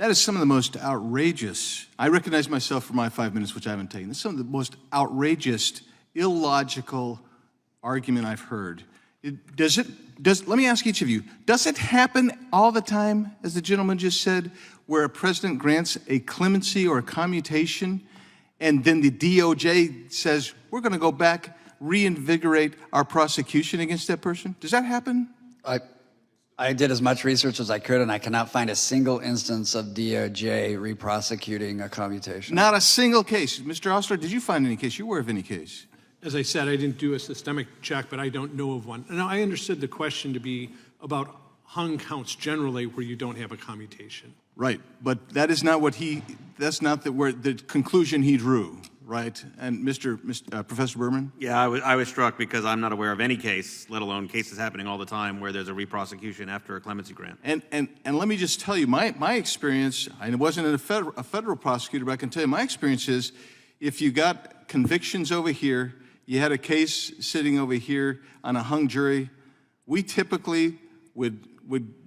That is some of the most outrageous. I recognize myself for my 5 minutes, which I haven't taken. This is some of the most outrageous, illogical argument I've heard. Let me ask each of you, does it happen all the time, as the gentleman just said, where a president grants a clemency or a commutation, and then the DOJ says, we're going to go back, reinvigorate our prosecution against that person? Does that happen? I did as much research as I could, and I cannot find a single instance of DOJ re-prosecuting a commutation. Not a single case. Mr. Ostler, did you find any case? You aware of any case? As I said, I didn't do a systemic check, but I don't know of one. Now, I understood the question to be about hung counts generally where you don't have a commutation. Right, but that is not what that's not the conclusion he drew, right? And Professor Berman? Yeah, I was struck because I'm not aware of any case, let alone cases happening all the time, where there's a re-prosecution after a clemency grant. And let me just tell you, my experience, and it wasn't a federal prosecutor, but I can tell you my experience is, if you got convictions over here, you had a case sitting over here on a hung jury, we typically would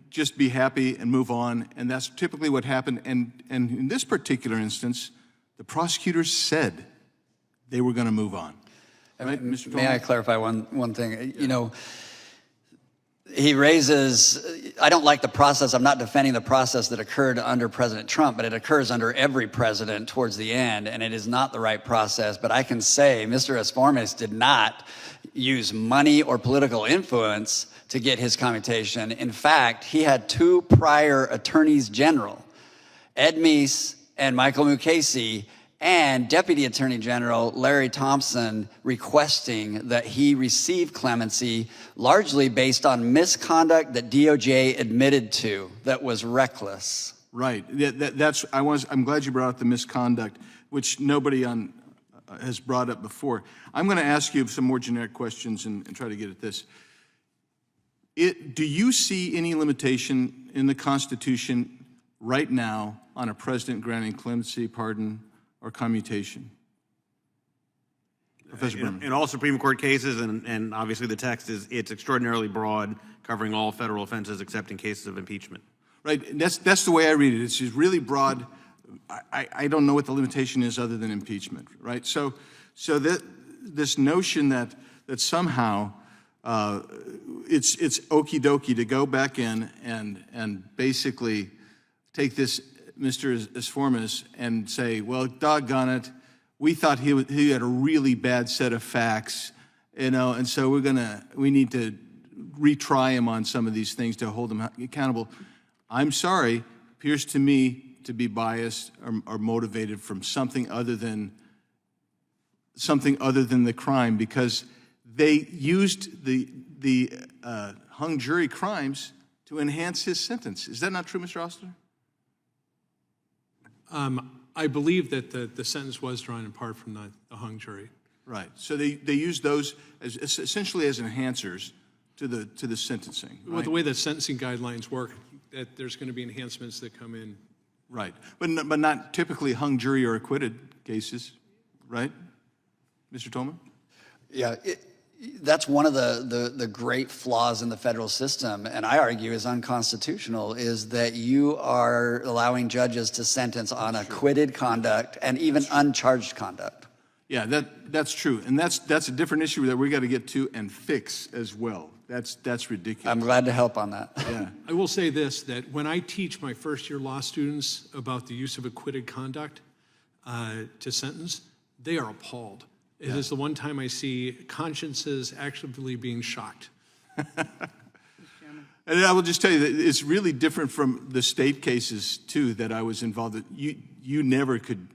just be happy and move on, and that's typically what happened. And in this particular instance, the prosecutors said they were going to move on. Right, Mr. May I clarify one thing? Yeah. You know, he raises, I don't like the process. I'm not defending the process that occurred under President Trump, but it occurs under every president towards the end, and it is not the right process. But I can say Mr. Esformes did not use money or political influence to get his commutation. In fact, he had two prior attorneys general, Ed Meese and Michael Mukasey, and Deputy Attorney General Larry Thompson requesting that he receive clemency, largely based on misconduct that DOJ admitted to that was reckless. Right. I'm glad you brought up the misconduct, which nobody has brought up before. I'm going to ask you some more generic questions and try to get at this. Do you see any limitation in the Constitution right now on a president granting clemency, pardon, or commutation? Professor Berman. In all Supreme Court cases, and obviously the text it's extraordinarily broad, covering all federal offenses except in cases of impeachment. Right, that's the way I read it. It's just really broad. I don't know what the limitation is other than impeachment, right? So this notion that somehow it's okie dokie to go back in and basically take this Mr. Esformes and say, well, doggone it, we thought he had a really bad set of facts, you know, and so we need to retry him on some of these things to hold him accountable. I'm sorry, appears to me to be biased or motivated from something other than the crime, because they used the hung jury crimes to enhance his sentence. Is that not true, Mr. Ostler? I believe that the sentence was drawn in part from the hung jury. Right. So they used those as essentially as enhancers to the sentencing. Right? Well, the way the sentencing guidelines work, that there's going to be enhancements that come in. Right, but not typically hung jury or acquitted cases, right, Mr. Tolman? Yeah. That's one of the great flaws in the federal system, and I argue is unconstitutional, is that you are allowing judges to sentence on acquitted conduct and even uncharged conduct. Yeah, that's true, and that's a different issue that we got to get to and fix as well. That's ridiculous. I'm glad to help on that. Yeah. I will say this, that when I teach my first-year law students about the use of acquitted conduct to sentence, they are appalled. It is the one time I see consciences actively being shocked. And I will just tell you that it's really different from the state cases, too, that I was involved in. You never could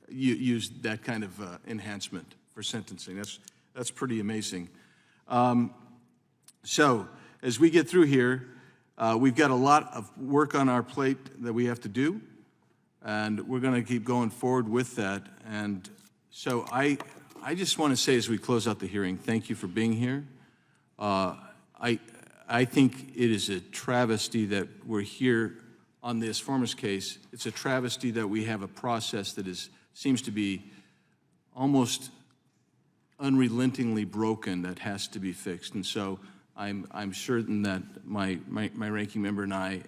use that kind of enhancement for sentencing. That's pretty amazing. So as we get through here, we've got a lot of work on our plate that we have to do, and we're going to keep going forward with that. And so I just want to say, as we close out the hearing, thank you for being here. I think it is a travesty that we're here on this Esformes case. It's a travesty that we have a process that seems to be almost unrelentingly broken that has to be fixed. And so I'm certain that my ranking member and I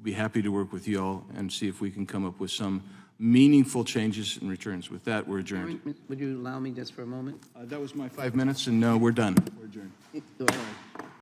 be happy to work with you all and see if we can come up with some meaningful changes and returns. With that, we're adjourned. Would you allow me just for a moment? That was my 5 minutes, and no, we're done. We're adjourned. All right.